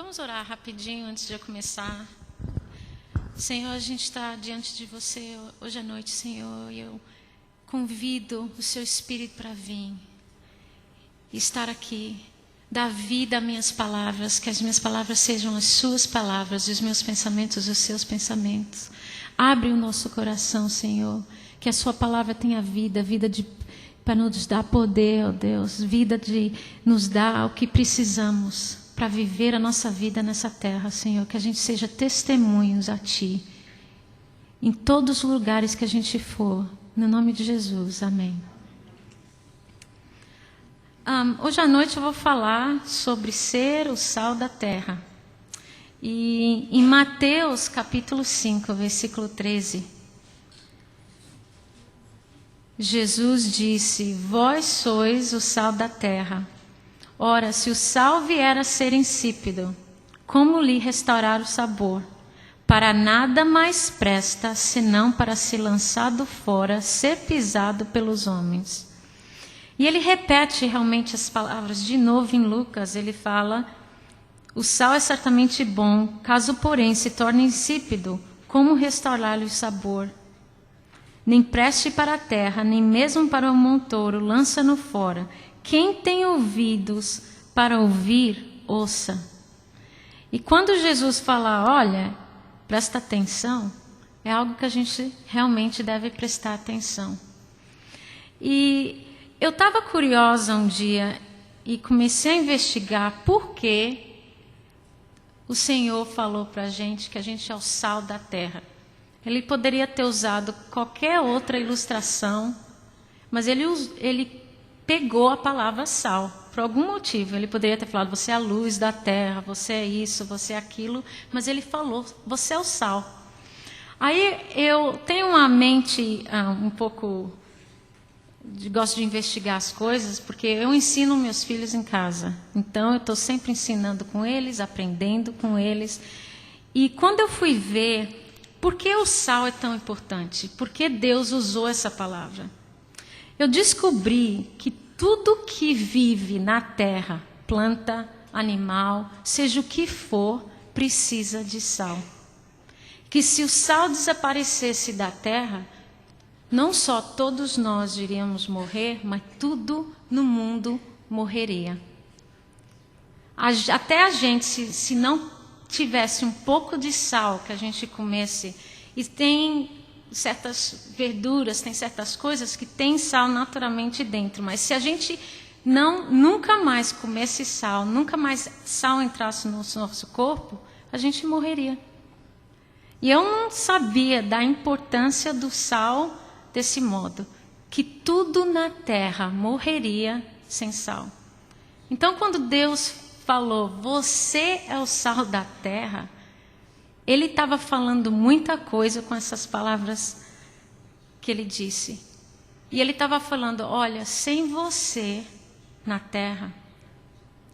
Vamos orar rapidinho antes de eu começar. Senhor, a gente está diante de você hoje à noite, Senhor, e eu convido o seu Espírito para vir e estar aqui, dar vida às minhas palavras, que as minhas palavras sejam as suas palavras e os meus pensamentos os seus pensamentos. Abre o nosso coração, Senhor, que a sua palavra tenha vida, para nos dar poder, ó Deus, vida de nos dar o que precisamos para viver a nossa vida nessa terra, Senhor, que a gente seja testemunhos a Ti, em todos os lugares que a gente for, no nome de Jesus, amém. Hoje à noite eu vou falar sobre ser o sal da terra. E em Mateus capítulo 5, versículo 13, Jesus disse: vós sois o sal da terra. Ora, se o sal vier a ser insípido, como lhe restaurar o sabor? Para nada mais presta, senão para ser lançado fora, ser pisado pelos homens. E ele repete realmente as palavras de novo em Lucas. Ele fala: o sal é certamente bom, caso porém se torne insípido, como restaurar-lhe o sabor? Nem preste para a terra, nem mesmo para o montouro, lança-no fora. Quem tem ouvidos para ouvir, ouça. E quando Jesus fala, olha, presta atenção, é algo que a gente realmente deve prestar atenção. E eu estava curiosa um dia e comecei a investigar por que o Senhor falou para a gente que a gente é o sal da terra. Ele poderia ter usado qualquer outra ilustração, mas ele pegou a palavra sal, por algum motivo. Ele poderia ter falado, você é a luz da terra, você é isso, você é aquilo, mas ele falou, você é o sal. Aí eu tenho uma mente um pouco, gosto de investigar as coisas, porque eu ensino meus filhos em casa. Então eu estou sempre ensinando com eles, aprendendo com eles. E quando eu fui ver, por que o sal é tão importante? Por que Deus usou essa palavra? Eu descobri que tudo que vive na terra, planta, animal, seja o que for, precisa de sal. Que se o sal desaparecesse da terra, não só todos nós iríamos morrer, mas tudo no mundo morreria. Até a gente, se não tivesse um pouco de sal que a gente comesse, e tem certas verduras, tem certas coisas que tem sal naturalmente dentro, mas se a gente nunca mais comesse sal, nunca mais sal entrasse no nosso corpo, a gente morreria. E eu não sabia da importância do sal desse modo, que tudo na terra morreria sem sal. Então, quando Deus falou, você é o sal da terra, ele estava falando muita coisa com essas palavras que ele disse. E ele estava falando, olha, sem você na terra,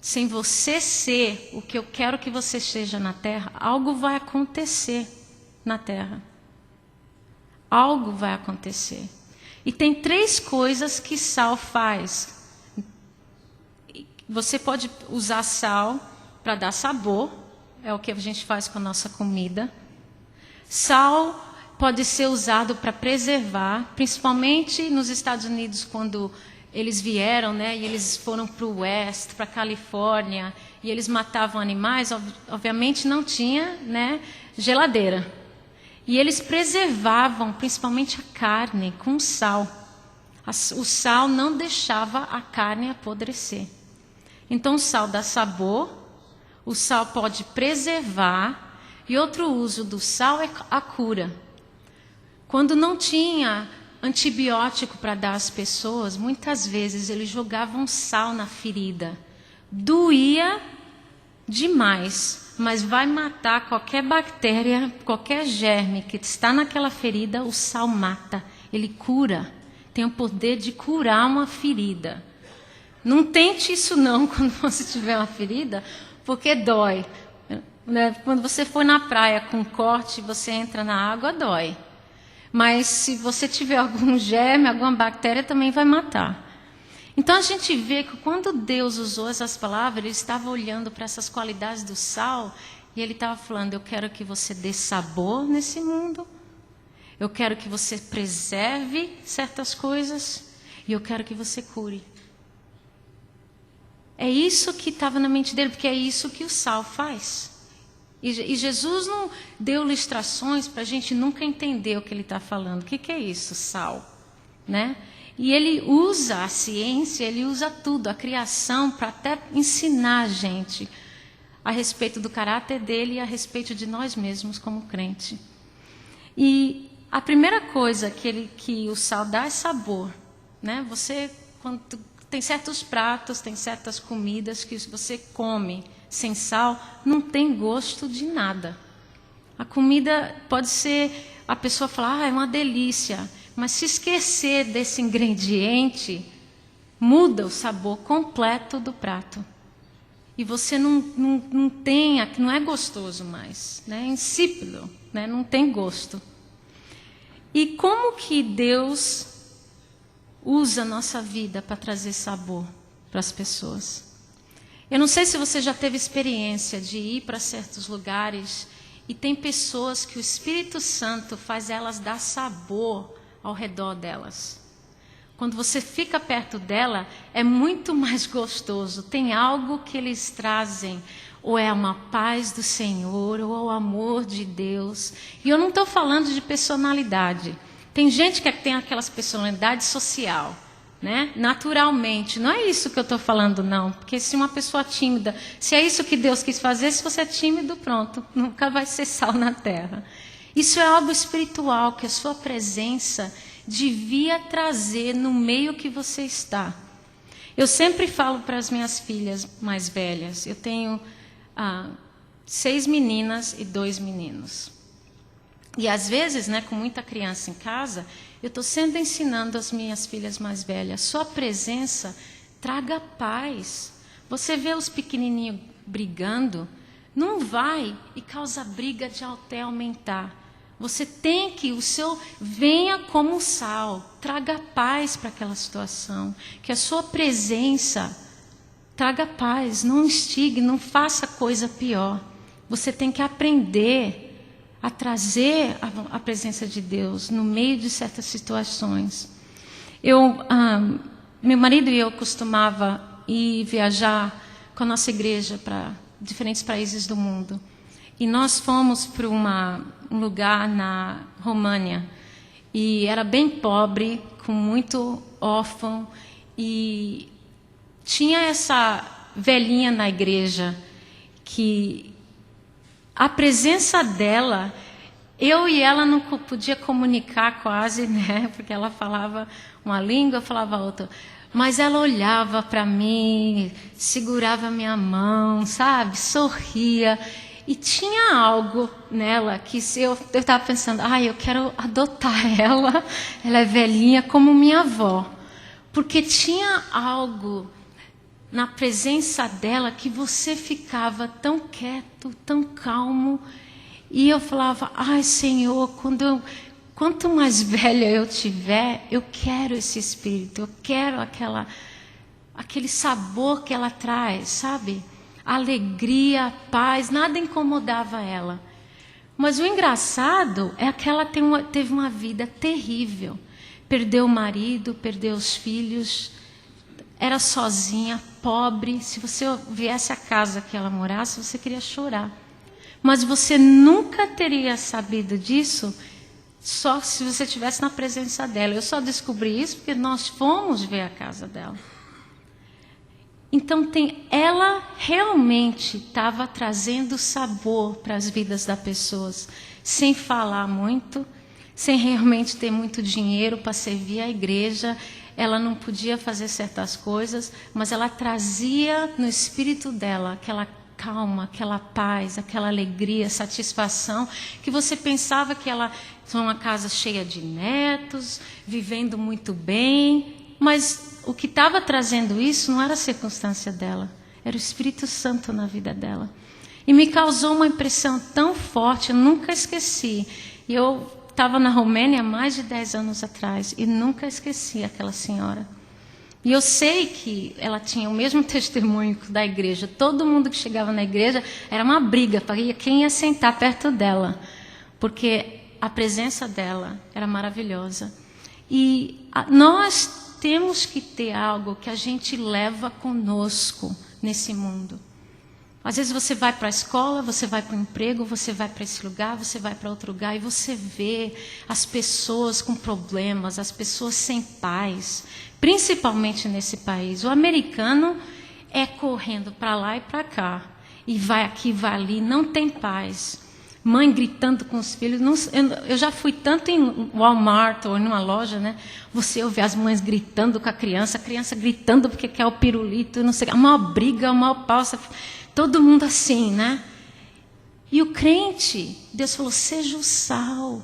sem você ser o que eu quero que você seja na terra, algo vai acontecer na terra. Algo vai acontecer. E tem 3 coisas que sal faz. Você pode usar sal para dar sabor, é o que a gente faz com a nossa comida. Sal pode ser usado para preservar, principalmente nos Estados Unidos, quando eles vieram, né, e eles foram para o Oeste, para a Califórnia, e eles matavam animais, obviamente não tinha, né, geladeira. E eles preservavam, principalmente a carne, com sal. O sal não deixava a carne apodrecer. Então o sal dá sabor, o sal pode preservar, e outro uso do sal é a cura. Quando não tinha antibiótico para dar às pessoas, muitas vezes eles jogavam sal na ferida. Doía demais, mas vai matar qualquer bactéria, qualquer germe que está naquela ferida, o sal mata. Ele cura, tem o poder de curar uma ferida. Não tente isso não quando você tiver uma ferida, porque dói. Quando você for na praia com corte, você entra na água, dói. Mas se você tiver algum germe, alguma bactéria, também vai matar. Então a gente vê que quando Deus usou essas palavras, Ele estava olhando para essas qualidades do sal e Ele estava falando: eu quero que você dê sabor nesse mundo, eu quero que você preserve certas coisas e eu quero que você cure. É isso que estava na mente dele, porque é isso que o sal faz. E Jesus não deu ilustrações para a gente nunca entender o que Ele está falando. O que é isso, sal? Né? E Ele usa a ciência, Ele usa tudo, a criação, para até ensinar a gente a respeito do caráter dele e a respeito de nós mesmos como crente. E a primeira coisa que o sal dá é sabor. Né? Você, quando tem certos pratos, tem certas comidas que você come sem sal, não tem gosto de nada. A comida pode ser, a pessoa falar, é uma delícia, mas se esquecer desse ingrediente, muda o sabor completo do prato. E você não tem, não é gostoso mais, né? É insípido, né? Não tem gosto. E como que Deus usa a nossa vida para trazer sabor para as pessoas? Eu não sei se você já teve experiência de ir para certos lugares e tem pessoas que o Espírito Santo faz elas dar sabor ao redor delas. Quando você fica perto dela, é muito mais gostoso. Tem algo que eles trazem, ou é uma paz do Senhor, ou é o amor de Deus. E eu não estou falando de personalidade. Tem gente que tem aquelas personalidades social, né? Naturalmente. Não é isso que eu estou falando, não. Porque se uma pessoa tímida, se é isso que Deus quis fazer, se você é tímido, pronto, nunca vai ser sal na terra. Isso é algo espiritual, que a sua presença devia trazer no meio que você está. Eu sempre falo para as minhas filhas mais velhas, eu tenho 6 meninas e 2 meninos. E às vezes, né, com muita criança em casa, eu estou sempre ensinando as minhas filhas mais velhas, sua presença traga paz. Você vê os pequenininhos brigando, não vai e causa briga de até aumentar. Você tem que, venha como sal, traga paz para aquela situação, que a sua presença traga paz, não instigue, não faça coisa pior. Você tem que aprender a trazer a presença de Deus no meio de certas situações. Meu marido e eu costumava ir viajar com a nossa igreja para diferentes países do mundo. E nós fomos para um lugar na România, e era bem pobre, com muito órfão, e tinha essa velhinha na igreja, que a presença dela, eu e ela não podia comunicar quase, né? Porque ela falava uma língua, eu falava outra. Mas ela olhava para mim, segurava minha mão, sabe? Sorria. E tinha algo nela que eu estava pensando, eu quero adotar ela é velhinha como minha avó. Porque tinha algo na presença dela que você ficava tão quieto, tão calmo. E eu falava, Senhor, quanto mais velha eu tiver, eu quero esse espírito, eu quero aquele sabor que ela traz, sabe? A alegria, a paz, nada incomodava ela. Mas o engraçado é que ela teve uma vida terrível. Perdeu o marido, perdeu os filhos, era sozinha, pobre. Se você viesse à casa que ela morasse, você queria chorar. Mas você nunca teria sabido disso só se você estivesse na presença dela. Eu só descobri isso porque nós fomos ver a casa dela. Então, ela realmente estava trazendo sabor para as vidas das pessoas, sem falar muito, sem realmente ter muito dinheiro para servir a igreja. Ela não podia fazer certas coisas, mas ela trazia no espírito dela aquela calma, aquela paz, aquela alegria, satisfação, que você pensava que ela tinha uma casa cheia de netos, vivendo muito bem, mas o que estava trazendo isso não era a circunstância dela, era o Espírito Santo na vida dela. E me causou uma impressão tão forte, eu nunca esqueci. E eu estava na Romênia há mais de 10 anos atrás e nunca esqueci aquela senhora. E eu sei que ela tinha o mesmo testemunho da igreja. Todo mundo que chegava na igreja era uma briga para quem ia sentar perto dela, porque a presença dela era maravilhosa. E nós temos que ter algo que a gente leva conosco nesse mundo. Às vezes você vai para a escola, você vai para o emprego, você vai para esse lugar, você vai para outro lugar e você vê as pessoas com problemas, as pessoas sem paz, principalmente nesse país. O americano é correndo para lá e para cá, e vai aqui, vai ali, não tem paz. Mãe gritando com os filhos. Eu já fui tanto em Walmart ou em uma loja, né? Você ouve as mães gritando com a criança gritando porque quer o pirulito, não sei, uma briga, uma pau. Todo mundo assim, né? E o crente, Deus falou, seja o sal.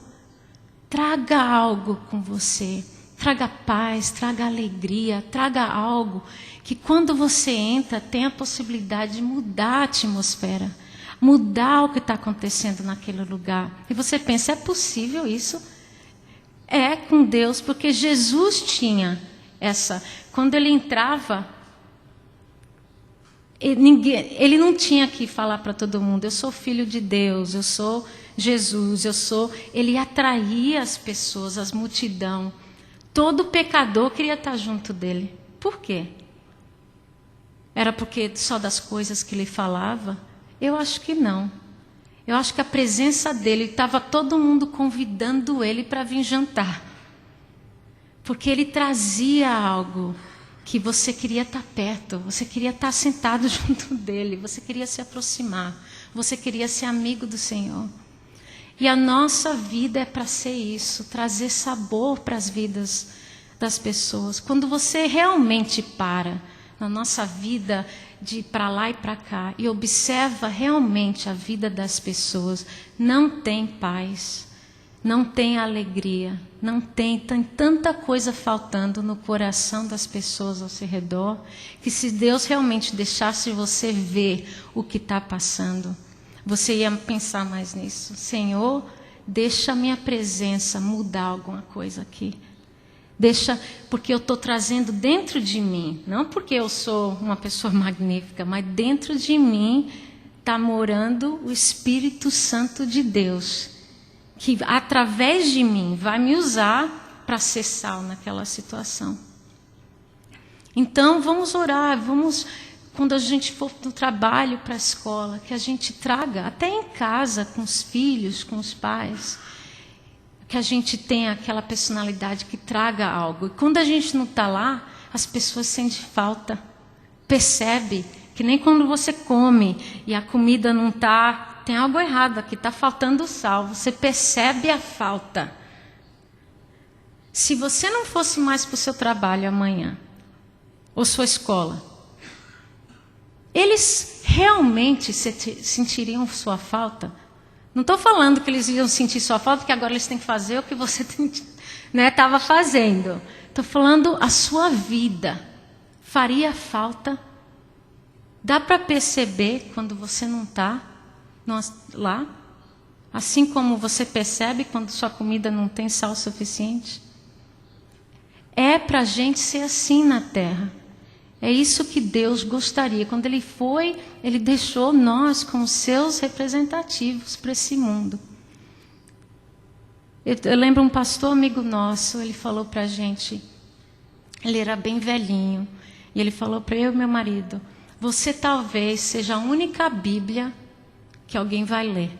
Traga algo com você. Traga paz, traga alegria, traga algo que quando você entra, tem a possibilidade de mudar a atmosfera. Mudar o que está acontecendo naquele lugar. E você pensa, é possível isso? É com Deus, porque Jesus tinha essa. Quando ele entrava, ele não tinha que falar para todo mundo, eu sou filho de Deus, eu sou Jesus, Ele atraía as pessoas, as multidão. Todo pecador queria estar junto dele. Por quê? Era porque só das coisas que ele falava? Eu acho que não. Eu acho que a presença dele, estava todo mundo convidando ele para vir jantar. Porque ele trazia algo que você queria estar perto, você queria estar sentado junto dele, você queria se aproximar, você queria ser amigo do Senhor. E a nossa vida é para ser isso, trazer sabor para as vidas das pessoas. Quando você realmente para na nossa vida de ir para lá e para cá e observa realmente a vida das pessoas, não tem paz, não tem alegria, tem tanta coisa faltando no coração das pessoas ao seu redor, que se Deus realmente deixasse você ver o que está passando, você ia pensar mais nisso. Senhor, deixa a minha presença mudar alguma coisa aqui. Deixa, porque eu estou trazendo dentro de mim, não porque eu sou uma pessoa magnífica, mas dentro de mim está morando o Espírito Santo de Deus, que através de mim vai me usar para ser sal naquela situação. Então vamos orar, quando a gente for no trabalho, para a escola, que a gente traga, até em casa, com os filhos, com os pais, que a gente tenha aquela personalidade que traga algo. E quando a gente não está lá, as pessoas sentem falta. Percebe que nem quando você come e a comida não está, tem algo errado aqui, está faltando sal. Você percebe a falta. Se você não fosse mais para o seu trabalho amanhã, ou sua escola, eles realmente sentiriam sua falta? Não estou falando que eles iam sentir sua falta, porque agora eles têm que fazer o que você estava fazendo. Estou falando a sua vida. Faria falta? Dá para perceber quando você não está lá? Assim como você percebe quando sua comida não tem sal suficiente? É para a gente ser assim na terra. É isso que Deus gostaria. Quando Ele foi, Ele deixou nós como seus representativos para esse mundo. Eu lembro um pastor amigo nosso, ele falou para a gente, ele era bem velhinho, e ele falou para eu e meu marido, você talvez seja a única Bíblia que alguém vai ler.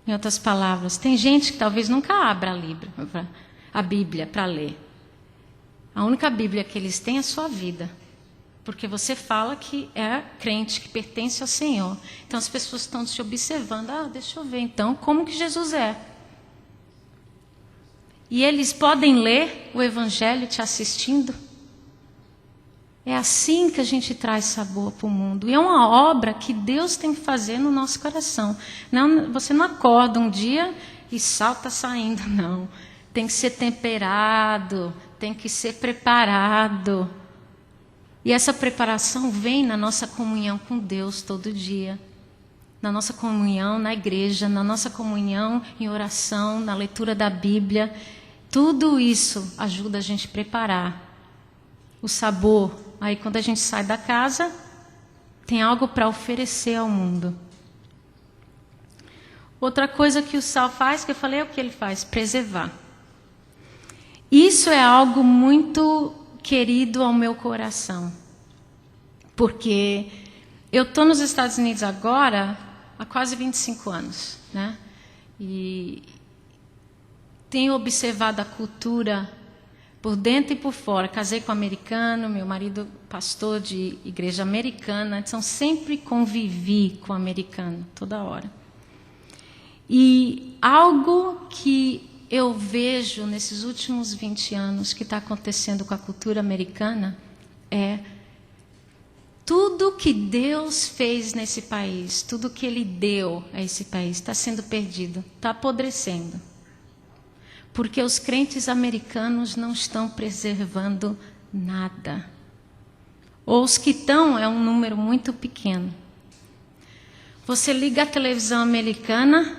Em outras palavras, tem gente que talvez nunca abra a Bíblia para ler. A única Bíblia que eles têm é a sua vida. Porque você fala que é crente, que pertence ao Senhor. Então as pessoas estão te observando. Deixa eu ver então como que Jesus é. E eles podem ler o Evangelho te assistindo. É assim que a gente traz sabor para o mundo. E é uma obra que Deus tem que fazer no nosso coração. Não, você não acorda um dia e sal está saindo, não. Tem que ser temperado, tem que ser preparado. E essa preparação vem na nossa comunhão com Deus todo dia. Na nossa comunhão na igreja, na nossa comunhão em oração, na leitura da Bíblia. Tudo isso ajuda a gente a preparar o sabor. Aí quando a gente sai da casa, tem algo para oferecer ao mundo. Outra coisa que o sal faz, que eu falei, é o que ele faz? Preservar. Isso é algo muito querido ao meu coração. Porque eu estou nos Estados Unidos agora há quase 25 anos, né? E tenho observado a cultura por dentro e por fora. Casei com um americano, meu marido pastor de igreja americana, então sempre convivi com americano, toda hora. E algo que eu vejo nesses últimos 20 anos que está acontecendo com a cultura americana é tudo que Deus fez nesse país, tudo que Ele deu a esse país está sendo perdido, está apodrecendo. Porque os crentes americanos não estão preservando nada. Ou os que estão é um número muito pequeno. Você liga a televisão americana,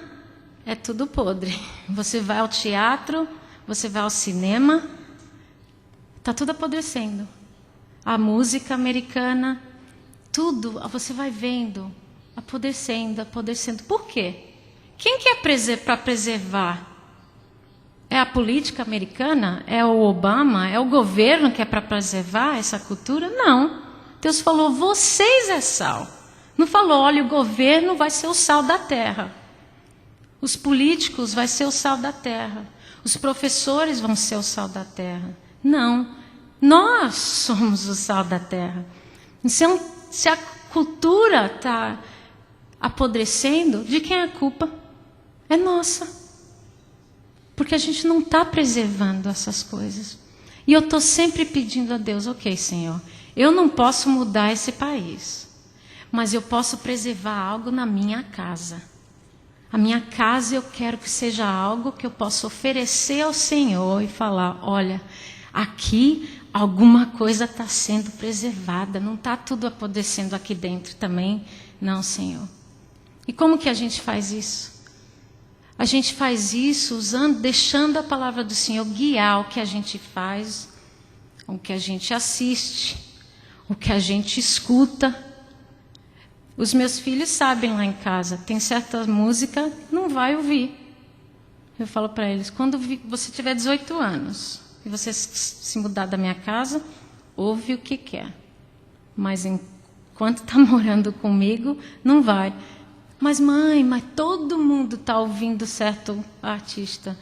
é tudo podre. Você vai ao teatro, você vai ao cinema, está tudo apodrecendo. A música americana, tudo, você vai vendo, apodrecendo, apodrecendo. Por quê? Quem quer para preservar? É a política americana? É o Obama? É o governo que é para preservar essa cultura? Não. Deus falou, vocês é sal. Não falou, olha, o governo vai ser o sal da terra. Os políticos vai ser o sal da terra. Os professores vão ser o sal da terra. Não. Nós somos o sal da terra. Então, se a cultura está apodrecendo, de quem é a culpa? É nossa. Porque a gente não está preservando essas coisas. E eu estou sempre pedindo a Deus, ok, Senhor, eu não posso mudar esse país, mas eu posso preservar algo na minha casa. A minha casa eu quero que seja algo que eu possa oferecer ao Senhor e falar, olha, aqui alguma coisa está sendo preservada, não está tudo apodrecendo aqui dentro também, não, Senhor. E como que a gente faz isso? A gente faz isso deixando a palavra do Senhor guiar o que a gente faz, o que a gente assiste, o que a gente escuta. Os meus filhos sabem lá em casa, tem certa música, não vai ouvir. Eu falo para eles, quando você tiver 18 anos e você se mudar da minha casa, ouve o que quer. Mas enquanto está morando comigo, não vai. Mas mãe, todo mundo está ouvindo certo artista.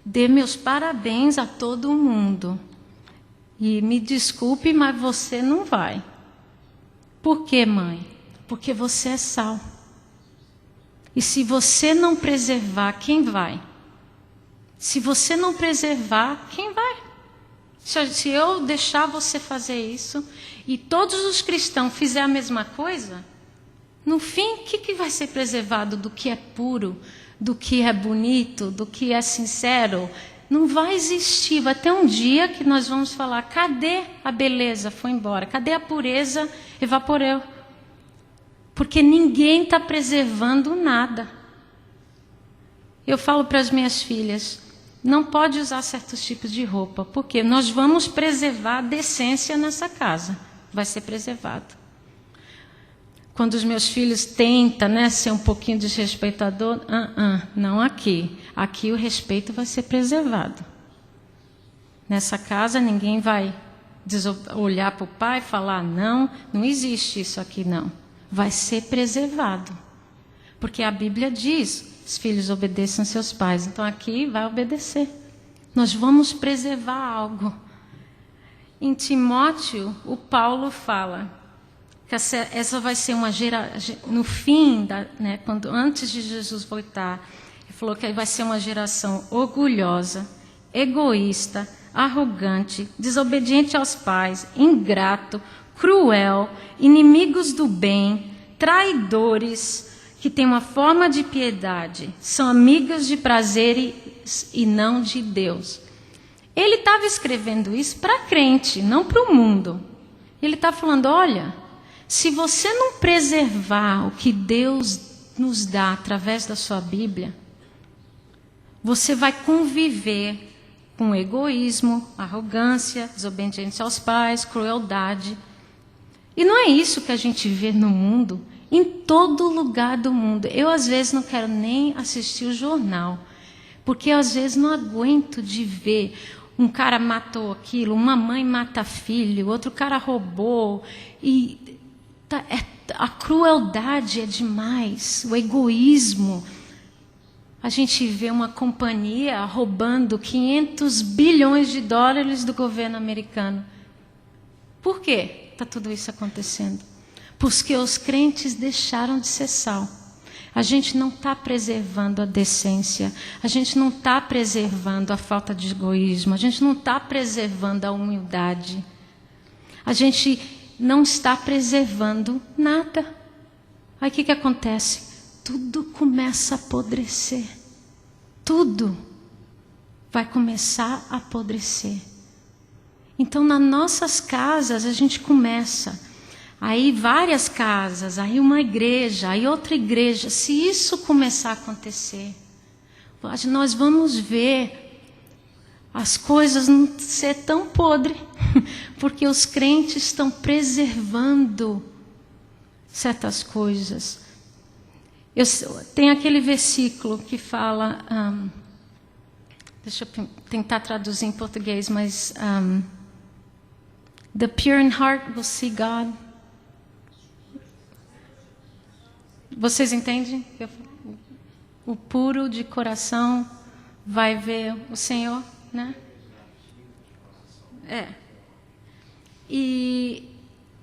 Dê meus parabéns a todo mundo. E me desculpe, mas você não vai. Por quê, mãe? Porque você é sal. E se você não preservar, quem vai? Se você não preservar, quem vai? Se eu deixar você fazer isso, e todos os cristãos fizerem a mesma coisa, no fim, o que vai ser preservado do que é puro, do que é bonito, do que é sincero? Não vai existir. Vai ter um dia que nós vamos falar, cadê a beleza? Foi embora. Cadê a pureza? Evaporou. Porque ninguém está preservando nada. Eu falo para as minhas filhas, não pode usar certos tipos de roupa, porque nós vamos preservar a decência nessa casa. Vai ser preservado. Quando os meus filhos tentam, né, ser um pouquinho desrespeitador, não aqui. Aqui o respeito vai ser preservado. Nessa casa ninguém vai olhar para o pai e falar, não existe isso aqui não. Vai ser preservado. Porque a Bíblia diz, os filhos obedeçam seus pais. Então aqui vai obedecer. Nós vamos preservar algo. Em Timóteo, o Paulo fala que essa vai ser uma geração, no fim, né, antes de Jesus voltar, ele falou que vai ser uma geração orgulhosa, egoísta, arrogante, desobediente aos pais, ingrato, cruel, inimigos do bem, traidores, que têm uma forma de piedade, são amigas de prazeres e não de Deus. Ele estava escrevendo isso para crente, não para o mundo. Ele está falando, olha, se você não preservar o que Deus nos dá através da sua Bíblia, você vai conviver com egoísmo, arrogância, desobediência aos pais, crueldade. E não é isso que a gente vê no mundo, em todo lugar do mundo. Eu, às vezes, não quero nem assistir o jornal, porque eu, às vezes, não aguento de ver um cara matou aquilo, uma mãe mata filho, outro cara roubou. E a crueldade é demais, o egoísmo. A gente vê uma companhia roubando 500 bilhões de dólares do governo americano. Por quê está tudo isso acontecendo? Porque os crentes deixaram de ser sal. A gente não está preservando a decência, a gente não está preservando a falta de egoísmo, a gente não está preservando a humildade, a gente não está preservando nada. Aí o que acontece? Tudo começa a apodrecer. Tudo vai começar a apodrecer. Então, nas nossas casas, a gente começa. Aí várias casas, aí uma igreja, aí outra igreja. Se isso começar a acontecer, nós vamos ver as coisas não ser tão podre, porque os crentes estão preservando certas coisas. Tem aquele versículo que fala, deixa eu tentar traduzir em português, mas the pure in heart will see God. Vocês entendem? O puro de coração vai ver o Senhor, né? E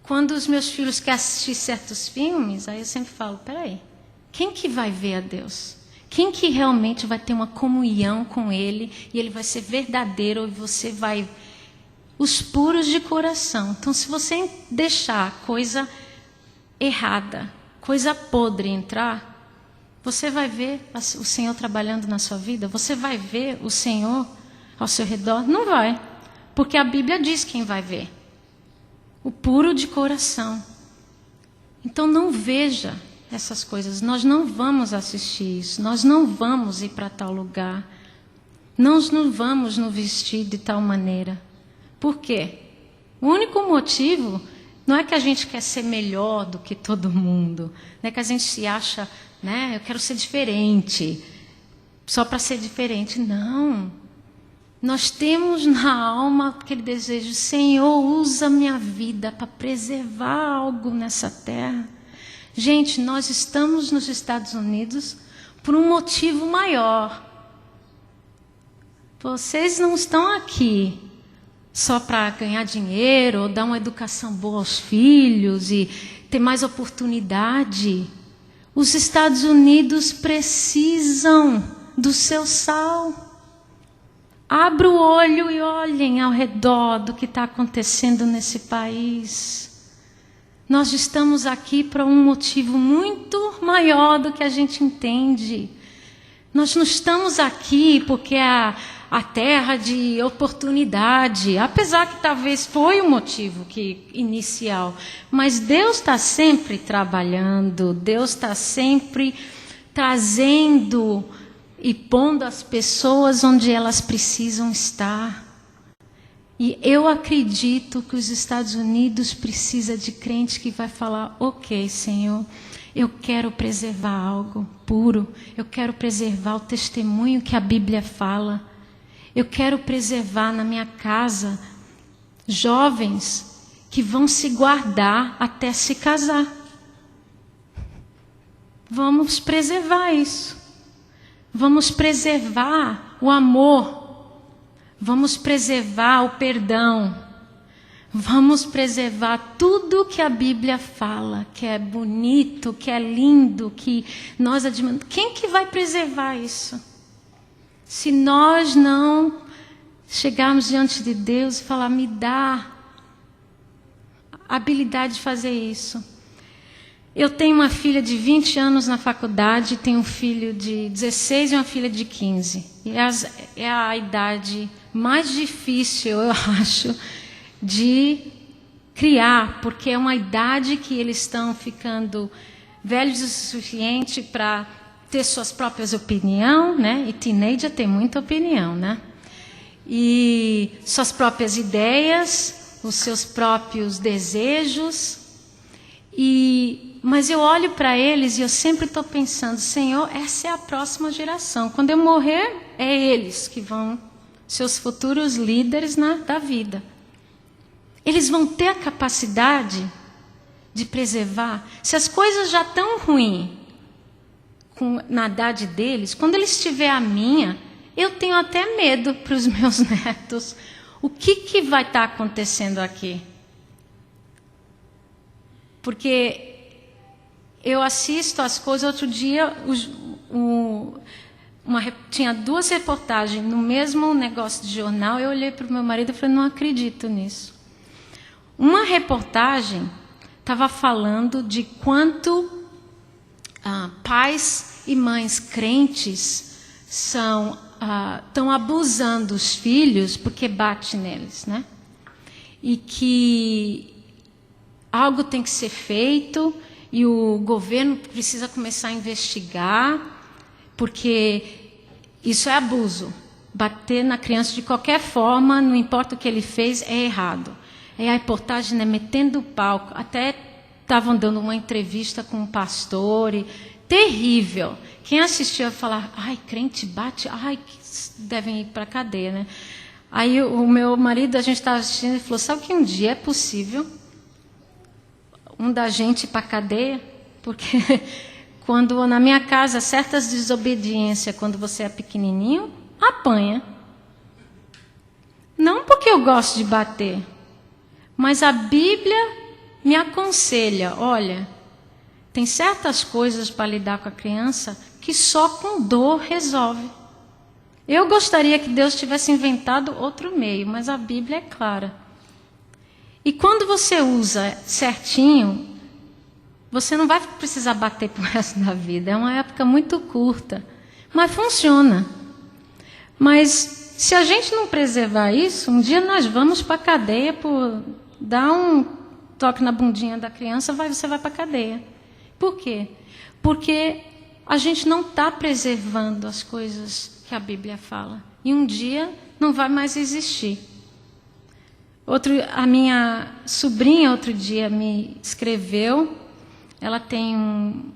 quando os meus filhos querem assistir certos filmes, aí eu sempre falo, peraí, quem que vai ver a Deus? Quem que realmente vai ter uma comunhão com Ele e Ele vai ser verdadeiro e você vai... Os puros de coração. Então, se você deixar coisa errada, coisa podre entrar, você vai ver o Senhor trabalhando na sua vida? Você vai ver o Senhor ao seu redor? Não vai, porque a Bíblia diz quem vai ver. O puro de coração. Então não veja essas coisas, nós não vamos assistir isso, nós não vamos ir para tal lugar, nós não vamos nos vestir de tal maneira. Por quê? O único motivo... Não é que a gente quer ser melhor do que todo mundo. Não é que a gente se acha, né? Eu quero ser diferente. Só para ser diferente. Não. Nós temos na alma aquele desejo. Senhor, usa minha vida para preservar algo nessa terra. Gente, nós estamos nos Estados Unidos por um motivo maior. Vocês não estão aqui só para ganhar dinheiro, ou dar uma educação boa aos filhos e ter mais oportunidade. Os Estados Unidos precisam do seu sal. Abra o olho e olhem ao redor do que está acontecendo nesse país. Nós estamos aqui para um motivo muito maior do que a gente entende. Nós não estamos aqui porque a terra de oportunidade, apesar que talvez foi o motivo inicial, mas Deus está sempre trabalhando, Deus está sempre trazendo e pondo as pessoas onde elas precisam estar. E eu acredito que os Estados Unidos precisa de crente que vai falar, ok, Senhor, eu quero preservar algo puro, eu quero preservar o testemunho que a Bíblia fala. Eu quero preservar na minha casa jovens que vão se guardar até se casar. Vamos preservar isso. Vamos preservar o amor. Vamos preservar o perdão. Vamos preservar tudo que a Bíblia fala, que é bonito, que é lindo, que nós admiramos. Quem que vai preservar isso? Se nós não chegarmos diante de Deus e falar, me dá a habilidade de fazer isso. Eu tenho uma filha de 20 anos na faculdade, tenho um filho de 16 e uma filha de 15. E é a idade mais difícil, eu acho, de criar, porque é uma idade que eles estão ficando velhos o suficiente para ter suas próprias opiniões, né? E teenager tem muita opinião, né? e suas próprias ideias, os seus próprios desejos. Mas eu olho para eles e eu sempre estou pensando, Senhor, essa é a próxima geração. Quando eu morrer, é eles que vão ser os futuros líderes da vida. Eles vão ter a capacidade de preservar. Se as coisas já estão ruins na idade deles, quando eles tiverem a minha, eu tenho até medo para os meus netos. O que vai estar acontecendo aqui? Porque eu assisto as coisas. Outro dia, tinha 2 reportagens no mesmo negócio de jornal. Eu olhei para o meu marido e falei, não acredito nisso. Uma reportagem estava falando de quanto pais e mães crentes estão abusando dos filhos porque bate neles, né? E que algo tem que ser feito e o governo precisa começar a investigar, porque isso é abuso. Bater na criança de qualquer forma, não importa o que ele fez, é errado. Aí a reportagem, né, metendo o palco, até estavam dando uma entrevista com um pastor, terrível. Quem assistiu ia falar, ai, crente bate, ai, devem ir para a cadeia, né? Aí o meu marido, a gente estava assistindo, e falou, sabe que um dia é possível da gente ir para a cadeia? Porque quando na minha casa, certas desobediências, quando você é pequenininho, apanha. Não porque eu gosto de bater, mas a Bíblia me aconselha, olha, tem certas coisas para lidar com a criança que só com dor resolve. Eu gostaria que Deus tivesse inventado outro meio, mas a Bíblia é clara. E quando você usa certinho, você não vai precisar bater pro resto da vida. É uma época muito curta, mas funciona. Mas se a gente não preservar isso, um dia nós vamos para a cadeia por dar um toque na bundinha da criança, você vai para a cadeia. Por quê? Porque a gente não está preservando as coisas que a Bíblia fala. E um dia não vai mais existir. A minha sobrinha outro dia me escreveu. Ela tem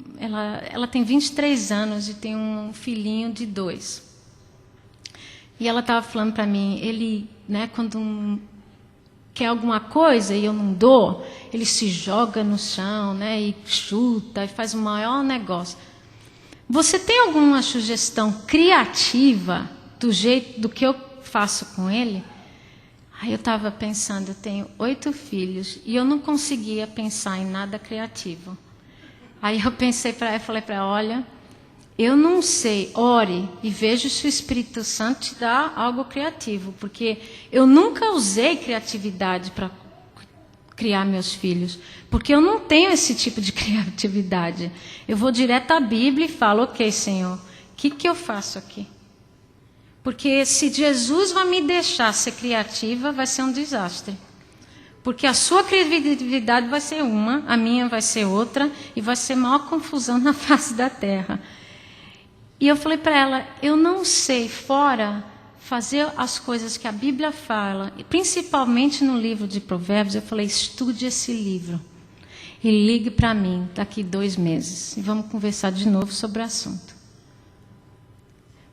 23 anos e tem um filhinho de 2. E ela estava falando para mim, ele, né, quando quer alguma coisa e eu não dou, ele se joga no chão, né, e chuta e faz o maior negócio. Você tem alguma sugestão criativa do que eu faço com ele? Aí eu estava pensando, eu tenho 8 filhos e eu não conseguia pensar em nada criativo. Aí eu falei para ela, olha, eu não sei, ore e veja se o Espírito Santo te dá algo criativo, porque eu nunca usei criatividade para criar meus filhos, porque eu não tenho esse tipo de criatividade. Eu vou direto à Bíblia e falo, ok, Senhor, o que eu faço aqui? Porque se Jesus vai me deixar ser criativa, vai ser um desastre. Porque a sua criatividade vai ser uma, a minha vai ser outra, e vai ser maior confusão na face da terra. E eu falei para ela, eu não sei, fora fazer as coisas que a Bíblia fala, e principalmente no livro de Provérbios, eu falei, estude esse livro. E ligue para mim daqui 2 meses. E vamos conversar de novo sobre o assunto.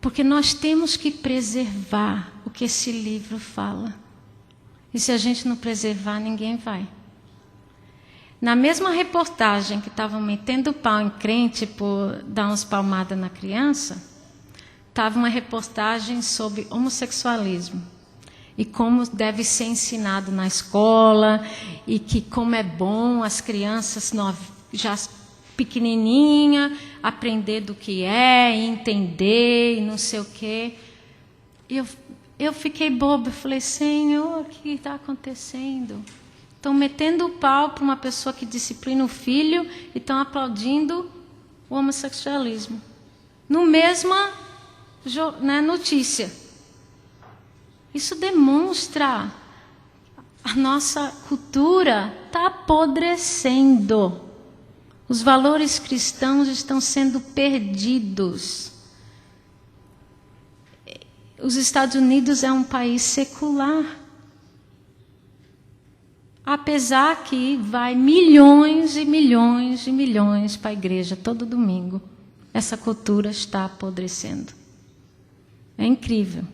Porque nós temos que preservar o que esse livro fala. E se a gente não preservar, ninguém vai. Na mesma reportagem que estavam metendo pau em crente por dar umas palmadas na criança, estava uma reportagem sobre homossexualismo. E como deve ser ensinado na escola, e que como é bom as crianças já pequenininha, aprender do que é, entender, e não sei o quê. E eu fiquei boba, eu falei, Senhor, o que está acontecendo? Estão metendo o pau para uma pessoa que disciplina o filho e estão aplaudindo o homossexualismo. No mesma notícia. Isso demonstra a nossa cultura está apodrecendo. Os valores cristãos estão sendo perdidos. os Estados Unidos é um país secular. Apesar que vai milhões e milhões e milhões para a igreja todo domingo, essa cultura está apodrecendo. É incrível.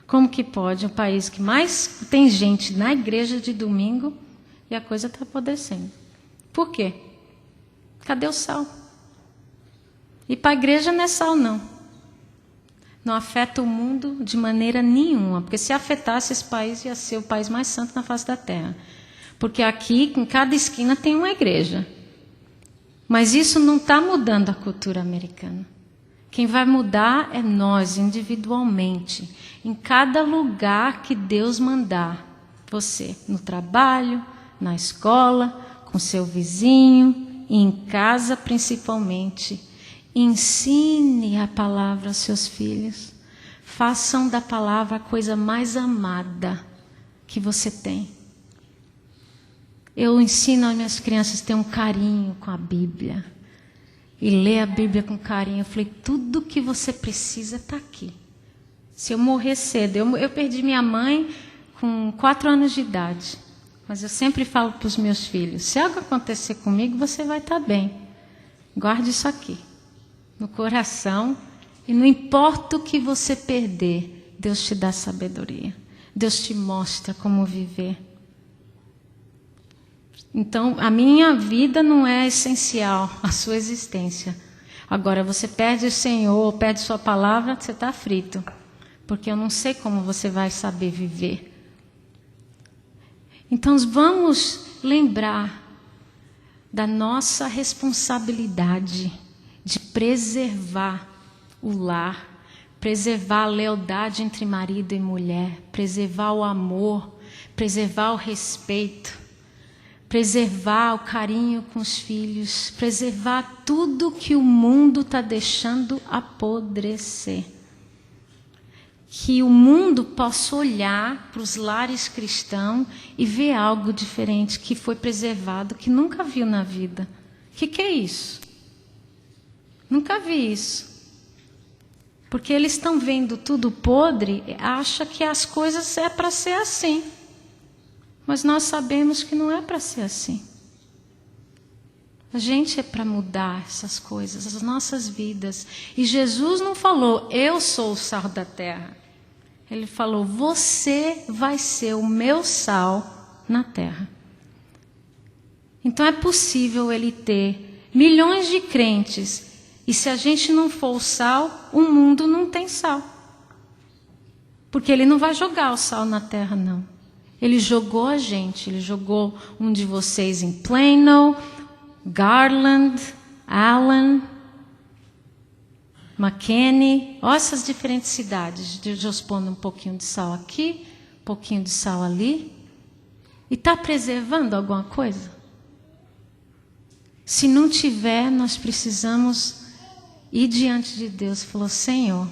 Como que pode um país que mais tem gente na igreja de domingo e a coisa está apodrecendo? Por quê? Cadê o sal? E para a igreja não é sal, não. Não afeta o mundo de maneira nenhuma. Porque se afetasse, esse país ia ser o país mais santo na face da terra. Porque aqui, em cada esquina, tem uma igreja. Mas isso não está mudando a cultura americana. Quem vai mudar é nós, individualmente. Em cada lugar que Deus mandar. Você, no trabalho, na escola, com seu vizinho, e em casa principalmente. Ensine a palavra aos seus filhos. Façam da palavra a coisa mais amada que você tem. Eu ensino às minhas crianças a ter um carinho com a Bíblia. E ler a Bíblia com carinho. Eu falei, tudo que você precisa está aqui. Se eu morrer cedo, eu perdi minha mãe com 4 anos de idade. Mas eu sempre falo para os meus filhos, se algo acontecer comigo, você vai estar bem. Guarde isso aqui. No coração, e não importa o que você perder, Deus te dá sabedoria. Deus te mostra como viver. Então, a minha vida não é essencial, a sua existência. Agora, você perde o Senhor, perde sua palavra, você está frito. Porque eu não sei como você vai saber viver. Então, vamos lembrar da nossa responsabilidade de preservar o lar, preservar a lealdade entre marido e mulher, preservar o amor, preservar o respeito, preservar o carinho com os filhos, preservar tudo que o mundo está deixando apodrecer. Que o mundo possa olhar para os lares cristãos e ver algo diferente que foi preservado, que nunca viu na vida. O que é isso? Nunca vi isso. Porque eles estão vendo tudo podre, acham que as coisas é para ser assim. Mas nós sabemos que não é para ser assim. A gente é para mudar essas coisas, as nossas vidas. E Jesus não falou, eu sou o sal da terra. Ele falou, você vai ser o meu sal na terra. Então é possível ele ter milhões de crentes. E se a gente não for o sal, o mundo não tem sal. Porque ele não vai jogar o sal na terra, não. Ele jogou a gente. Ele jogou um de vocês em Plano, Garland, Allen, McKinney. Olha essas diferentes cidades. Deus pondo um pouquinho de sal aqui, um pouquinho de sal ali. E está preservando alguma coisa? Se não tiver, nós precisamos ir diante de Deus. Falou, Senhor,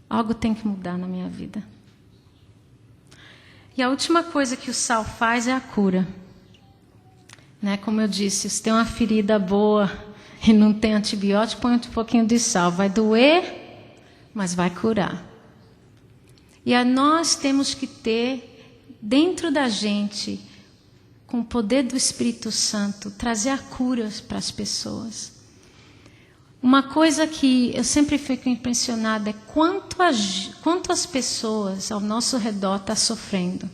algo tem que mudar na minha vida. E a última coisa que o sal faz é a cura. Né? Como eu disse, se tem uma ferida boa e não tem antibiótico, põe um pouquinho de sal. Vai doer, mas vai curar. E nós temos que ter dentro da gente, com o poder do Espírito Santo, trazer a cura para as pessoas. Uma coisa que eu sempre fico impressionada é quanto as pessoas ao nosso redor estão sofrendo.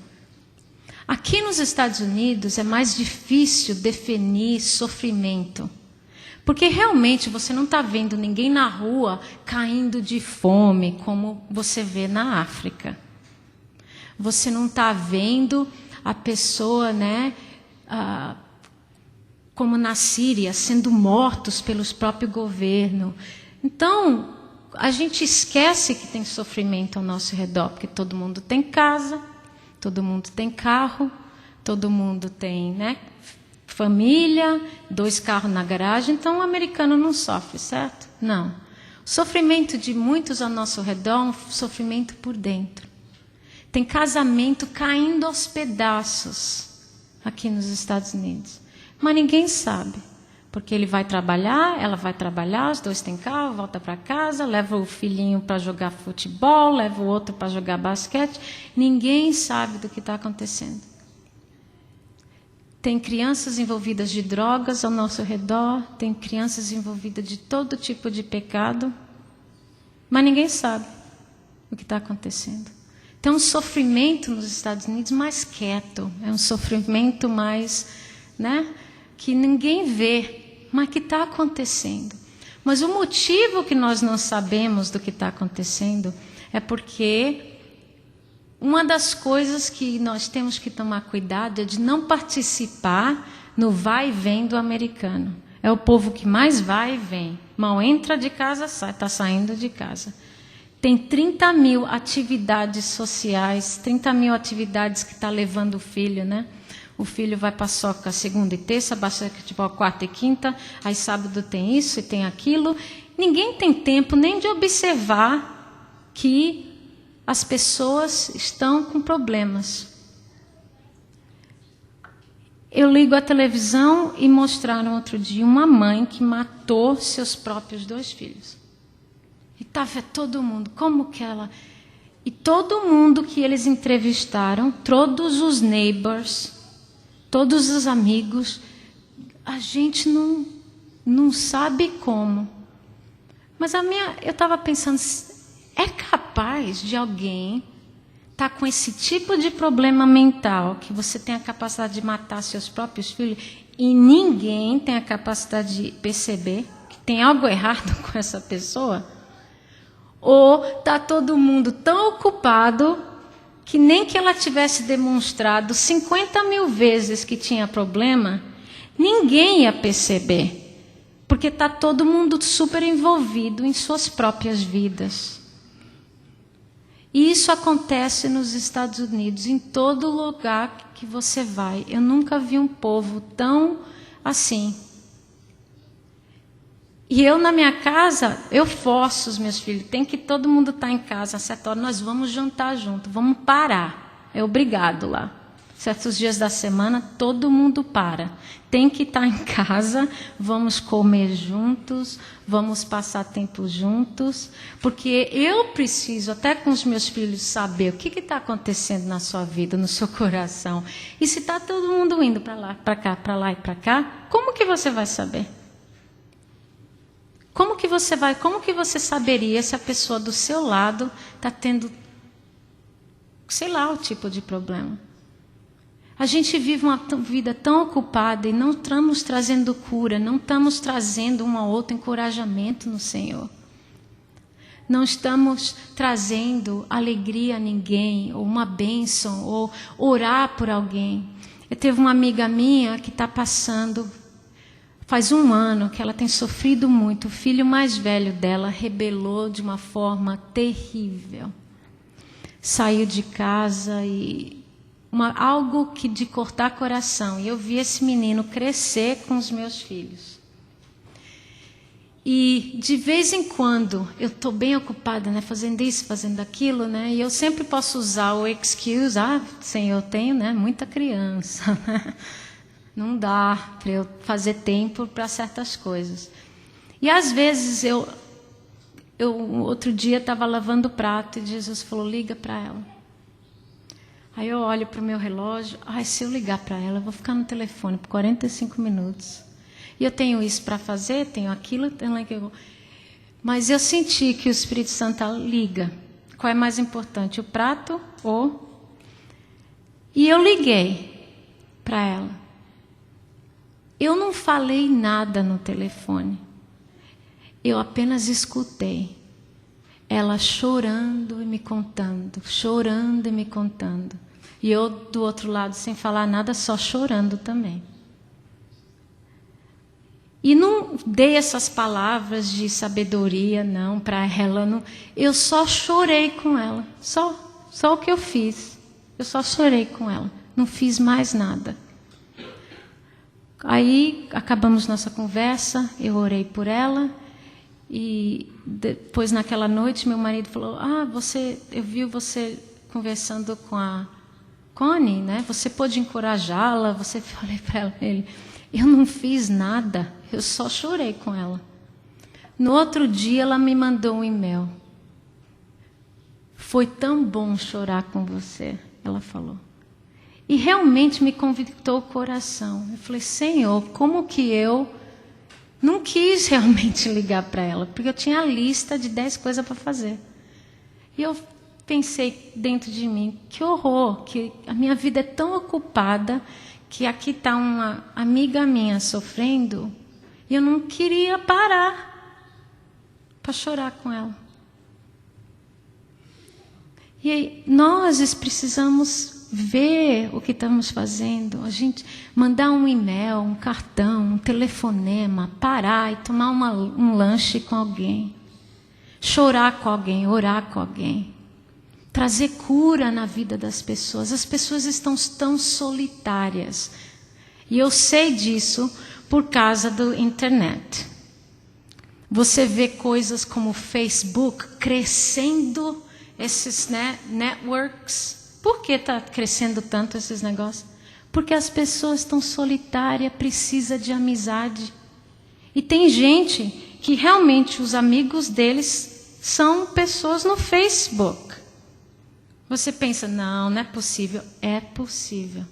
Aqui nos Estados Unidos é mais difícil definir sofrimento. Porque realmente você não está vendo ninguém na rua caindo de fome, como você vê na África. Você não está vendo a pessoa, né, como na Síria, sendo mortos pelos próprios governos. Então, a gente esquece que tem sofrimento ao nosso redor, porque todo mundo tem casa, todo mundo tem carro, todo mundo tem, né, família, 2 carros na garagem, então o americano não sofre, certo? Não. O sofrimento de muitos ao nosso redor é um sofrimento por dentro. Tem casamento caindo aos pedaços aqui nos Estados Unidos. Mas ninguém sabe, Porque ele vai trabalhar, ela vai trabalhar, os dois têm carro, volta para casa, leva o filhinho para jogar futebol, leva o outro para jogar basquete. Ninguém sabe do que está acontecendo. Tem crianças envolvidas de drogas ao nosso redor, tem crianças envolvidas de todo tipo de pecado, mas ninguém sabe o que está acontecendo. Tem um sofrimento nos Estados Unidos mais quieto, é um sofrimento mais, que ninguém vê, mas que está acontecendo. Mas o motivo que nós não sabemos do que está acontecendo é porque uma das coisas que nós temos que tomar cuidado é de não participar no vai e vem do americano. É o povo que mais vai e vem. Mal entra de casa, está saindo de casa. Tem 30 mil atividades sociais, 30 mil atividades que está levando o filho, O filho vai para a soca segunda e terça, basquetebol quarta e quinta, aí sábado tem isso e tem aquilo. Ninguém tem tempo nem de observar que as pessoas estão com problemas. Eu ligo a televisão e mostraram outro dia uma mãe que matou seus próprios 2 filhos. E estava todo mundo, como que ela... E todo mundo que eles entrevistaram, todos os neighbors, todos os amigos, a gente não sabe como. Mas eu estava pensando, é capaz de alguém estar com esse tipo de problema mental, que você tem a capacidade de matar seus próprios filhos, e ninguém tem a capacidade de perceber que tem algo errado com essa pessoa? Ou está todo mundo tão ocupado que nem que ela tivesse demonstrado 50 mil vezes que tinha problema, ninguém ia perceber, porque está todo mundo super envolvido em suas próprias vidas. E isso acontece nos Estados Unidos, em todo lugar que você vai. Eu nunca vi um povo tão assim. E eu, na minha casa, eu forço os meus filhos. Tem que todo mundo estar em casa, a certa hora nós vamos jantar junto, vamos parar. É obrigado lá. Certos dias da semana, todo mundo para. Tem que estar em casa, vamos comer juntos, vamos passar tempo juntos, porque eu preciso, até com os meus filhos, saber o que está acontecendo na sua vida, no seu coração. E se está todo mundo indo para lá, para cá, para lá e para cá, como que você vai saber? Como que você saberia se a pessoa do seu lado está tendo, sei lá, o tipo de problema? A gente vive uma vida tão ocupada e não estamos trazendo cura, não estamos trazendo um ao outro encorajamento no Senhor. Não estamos trazendo alegria a ninguém, ou uma bênção, ou orar por alguém. Eu teve uma amiga minha que está passando, faz 1 ano que ela tem sofrido muito. O filho mais velho dela rebelou de uma forma terrível. Saiu de casa e... algo que de cortar coração. E eu vi esse menino crescer com os meus filhos. E de vez em quando eu estou bem ocupada, fazendo isso, fazendo aquilo, e eu sempre posso usar o excuse, Senhor, eu tenho, muita criança, não dá para eu fazer tempo para certas coisas. E às vezes eu outro dia estava lavando o prato e Jesus falou, liga para ela. Aí eu olho para o meu relógio, se eu ligar para ela, eu vou ficar no telefone por 45 minutos. E eu tenho isso para fazer, tenho aquilo, mas eu senti que o Espírito Santo liga. Qual é mais importante, o prato ou... E eu liguei para ela. Eu não falei nada no telefone. Eu apenas escutei. Ela chorando e me contando, chorando e me contando. E eu do outro lado, sem falar nada, só chorando também. E não dei essas palavras de sabedoria, não, para ela. Não. Eu só chorei com ela. Só o que eu fiz. Eu só chorei com ela. Não fiz mais nada. Aí, acabamos nossa conversa, eu orei por ela. E depois, naquela noite, meu marido falou, eu vi você conversando com a Connie, Você pôde encorajá-la? Falei para ele, Eu não fiz nada, eu só chorei com ela. No outro dia ela me mandou um e-mail. Foi tão bom chorar com você, ela falou. E realmente me convictou o coração. Eu falei, Senhor, como que eu não quis realmente ligar para ela? Porque eu tinha a lista de 10 coisas para fazer. E eu pensei dentro de mim, que horror, que a minha vida é tão ocupada, que aqui está uma amiga minha sofrendo, e eu não queria parar para chorar com ela. E aí, nós precisamos ver o que estamos fazendo, a gente mandar um e-mail, um cartão, um telefonema, parar e tomar um lanche com alguém, chorar com alguém, orar com alguém, trazer cura na vida das pessoas. As pessoas estão tão solitárias, e eu sei disso por causa da internet. Você vê coisas como o Facebook crescendo, esses networks. Por que está crescendo tanto esses negócios? Porque as pessoas estão solitárias, precisam de amizade. E tem gente que realmente os amigos deles são pessoas no Facebook. Você pensa, não é possível. É possível.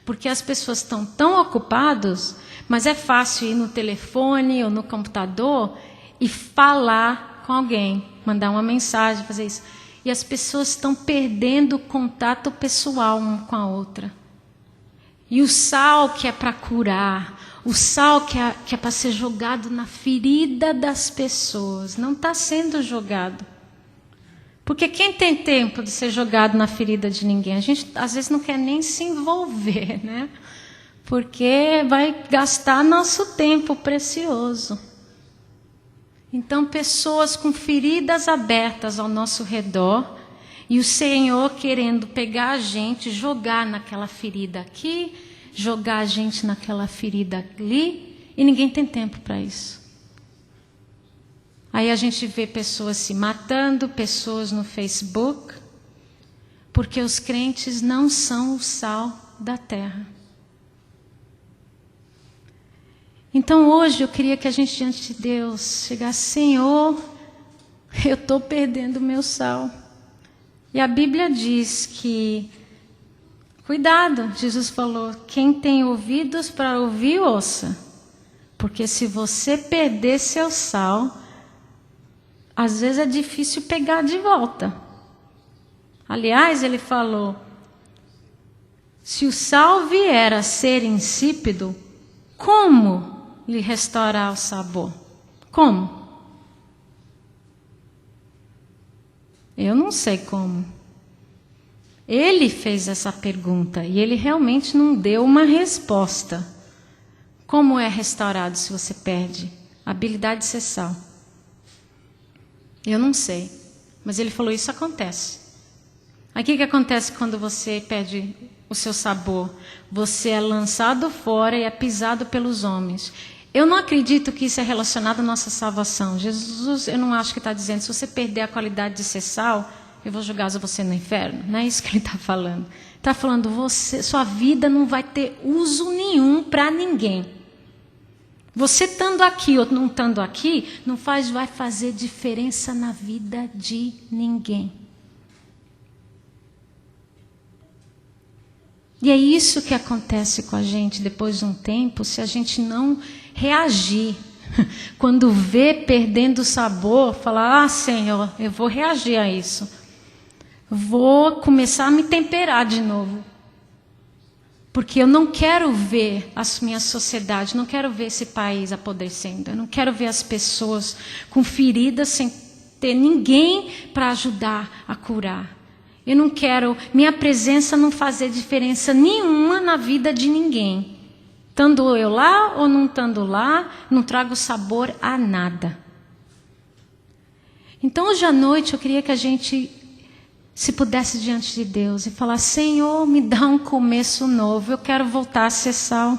Porque as pessoas estão tão ocupadas, mas é fácil ir no telefone ou no computador e falar com alguém, mandar uma mensagem, fazer isso. E as pessoas estão perdendo o contato pessoal uma com a outra. E o sal que é para curar, o sal que é para ser jogado na ferida das pessoas, não está sendo jogado. Porque quem tem tempo de ser jogado na ferida de ninguém? A gente às vezes não quer nem se envolver, né? Porque vai gastar nosso tempo precioso. Então, pessoas com feridas abertas ao nosso redor, e o Senhor querendo pegar a gente, jogar naquela ferida aqui, jogar a gente naquela ferida ali, e ninguém tem tempo para isso. Aí a gente vê pessoas se matando, pessoas no Facebook, porque os crentes não são o sal da terra. Então hoje eu queria que a gente diante de Deus chegasse, Senhor, eu estou perdendo o meu sal. E a Bíblia diz que, cuidado, Jesus falou, quem tem ouvidos para ouvir, ouça. Porque se você perder seu sal, às vezes é difícil pegar de volta. Aliás, ele falou, se o sal vier a ser insípido, como lhe restaurar o sabor? Como? Eu não sei como. Ele fez essa pergunta e ele realmente não deu uma resposta. Como é restaurado se você perde a habilidade de ser sal? Eu não sei, mas ele falou, isso acontece. Aí o que acontece quando você perde o seu sabor? Você é lançado fora e é pisado pelos homens. Eu não acredito que isso é relacionado à nossa salvação. Jesus, eu não acho que está dizendo, se você perder a qualidade de ser sal, eu vou jogar você no inferno. Não é isso que ele está falando. Está falando, sua vida não vai ter uso nenhum para ninguém. Você estando aqui ou não estando aqui, não vai fazer diferença na vida de ninguém. E é isso que acontece com a gente depois de um tempo, se a gente não reagir. Quando vê perdendo o sabor, falar, Senhor, eu vou reagir a isso. Vou começar a me temperar de novo. Porque eu não quero ver a minha sociedade, não quero ver esse país apodrecendo. Eu não quero ver as pessoas com feridas sem ter ninguém para ajudar a curar. Eu não quero minha presença não fazer diferença nenhuma na vida de ninguém. Estando eu lá ou não estando lá, não trago sabor a nada. Então hoje à noite eu queria que a gente se pudesse diante de Deus e falar, Senhor, me dá um começo novo, eu quero voltar a ser sal.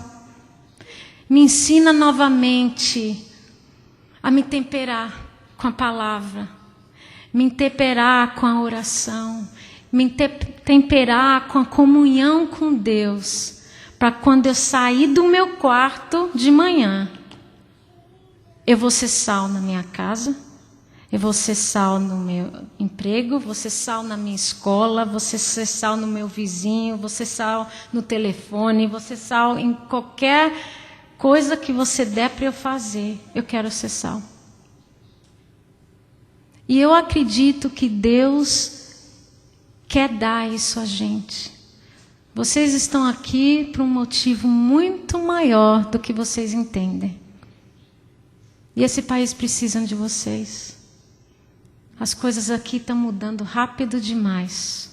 Me ensina novamente a me temperar com a palavra, me temperar com a oração, me temperar com a comunhão com Deus, para quando eu sair do meu quarto de manhã, eu vou ser sal na minha casa, eu vou ser sal no meu emprego, vou ser sal na minha escola, vou ser sal no meu vizinho, vou ser sal no telefone, vou ser sal em qualquer coisa que você der para eu fazer. Eu quero ser sal. E eu acredito que Deus quer dar isso a gente. Vocês estão aqui por um motivo muito maior do que vocês entendem. E esse país precisa de vocês. As coisas aqui estão mudando rápido demais.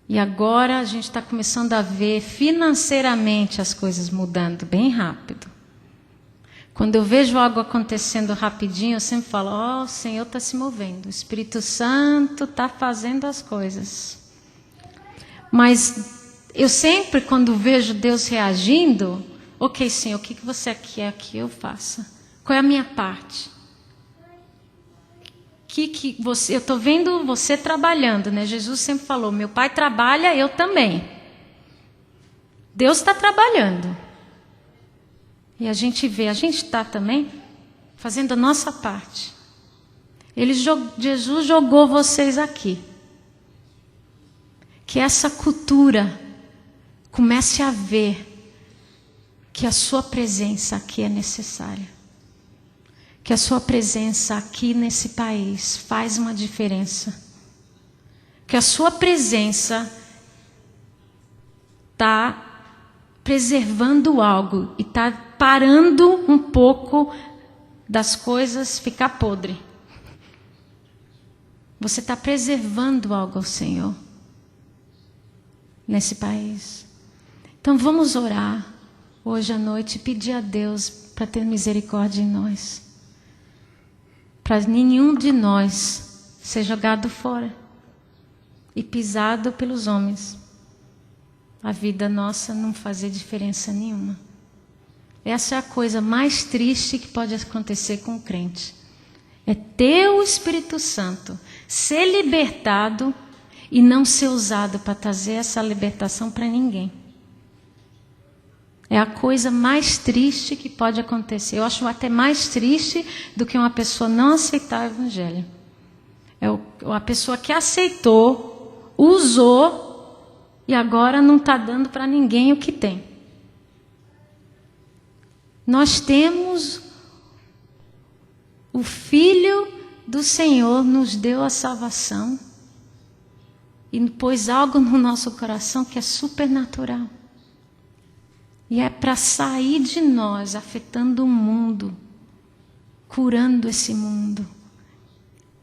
E agora a gente está começando a ver financeiramente as coisas mudando bem rápido. Quando eu vejo algo acontecendo rapidinho, eu sempre falo, o Senhor está se movendo. O Espírito Santo está fazendo as coisas. Mas eu sempre, quando vejo Deus reagindo, ok, Senhor, o que você quer que eu faça? Qual é a minha parte? Eu estou vendo você trabalhando, né? Jesus sempre falou, meu Pai trabalha, eu também. Deus está trabalhando. E a gente vê, a gente está também fazendo a nossa parte. Jesus jogou vocês aqui. Que essa cultura comece a ver que a sua presença aqui é necessária. Que a sua presença aqui nesse país faz uma diferença. Que a sua presença está preservando algo e está parando um pouco das coisas ficar podre. Você está preservando algo ao Senhor nesse país. Então vamos orar hoje à noite e pedir a Deus para ter misericórdia em nós. Para nenhum de nós ser jogado fora e pisado pelos homens. A vida nossa não fazer diferença nenhuma. Essa é a coisa mais triste que pode acontecer com o crente. É ter o Espírito Santo, ser libertado e não ser usado para trazer essa libertação para ninguém. É a coisa mais triste que pode acontecer. Eu acho até mais triste do que uma pessoa não aceitar o Evangelho. É a pessoa que aceitou, usou e agora não está dando para ninguém o que tem. Nós temos o Filho do Senhor nos deu a salvação e pôs algo no nosso coração que é supernatural. E é para sair de nós, afetando o mundo, curando esse mundo,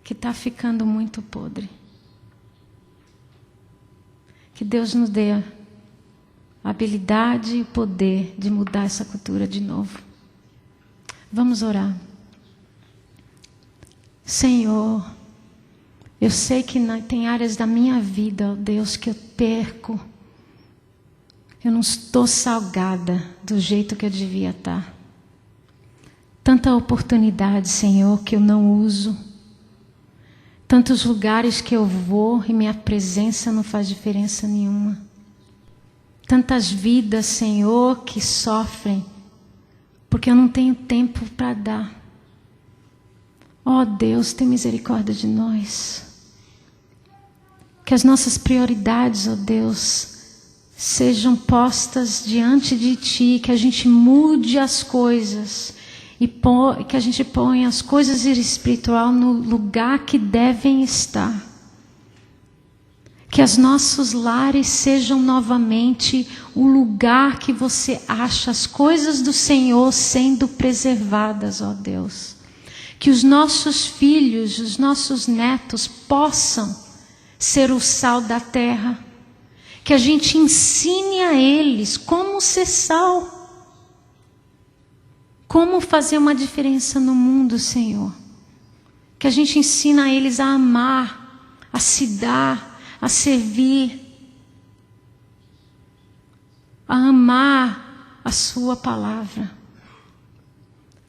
que está ficando muito podre. Que Deus nos dê a habilidade e o poder de mudar essa cultura de novo. Vamos orar. Senhor, eu sei que tem áreas da minha vida, ó Deus, que eu perco. Eu não estou salgada do jeito que eu devia estar. Tanta oportunidade, Senhor, que eu não uso. Tantos lugares que eu vou e minha presença não faz diferença nenhuma. Tantas vidas, Senhor, que sofrem porque eu não tenho tempo para dar. Ó Deus, tem misericórdia de nós. Que as nossas prioridades, ó Deus, sejam postas diante de Ti, que a gente mude as coisas e que a gente ponha as coisas espirituais no lugar que devem estar. Que os nossos lares sejam novamente o lugar que você acha as coisas do Senhor sendo preservadas, ó Deus. Que os nossos filhos, os nossos netos possam ser o sal da terra. Que a gente ensine a eles como ser sal. Como fazer uma diferença no mundo, Senhor. Que a gente ensine a eles a amar, a se dar, a servir, a amar a sua palavra.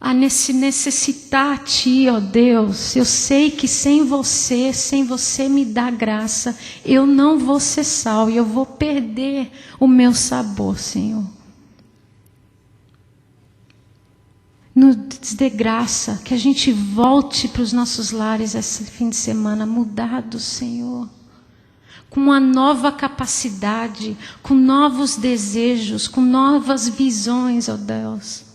a necessitar a Ti, ó Deus. Eu sei que sem você me dar graça, eu não vou ser sal e eu vou perder o meu sabor, Senhor. Nos dê graça, que a gente volte para os nossos lares esse fim de semana mudados, Senhor. Com uma nova capacidade, com novos desejos, com novas visões, ó Deus.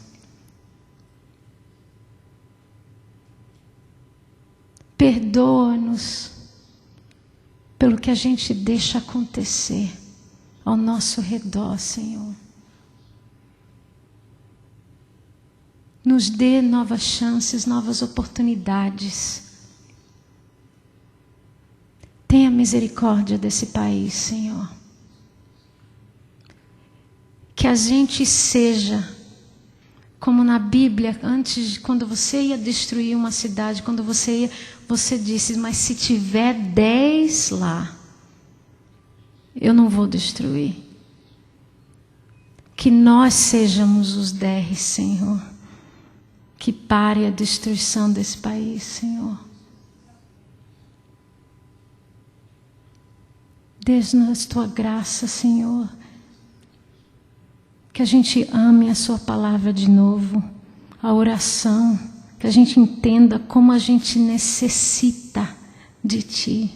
Perdoa-nos pelo que a gente deixa acontecer ao nosso redor, Senhor. Nos dê novas chances, novas oportunidades. Tenha misericórdia desse país, Senhor. Que a gente seja como na Bíblia, quando você ia destruir uma cidade, você disse, mas se tiver 10 lá, eu não vou destruir. Que nós sejamos os 10, Senhor, que pare a destruição desse país, Senhor. Dê-nos tua graça, Senhor. Que a gente ame a sua palavra de novo, a oração, que a gente entenda como a gente necessita de Ti.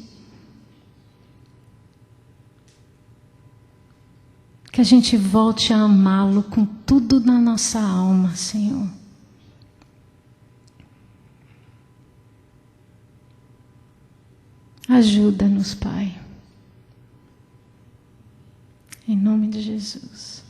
Que a gente volte a amá-lo com tudo na nossa alma, Senhor. Ajuda-nos, Pai. Em nome de Jesus.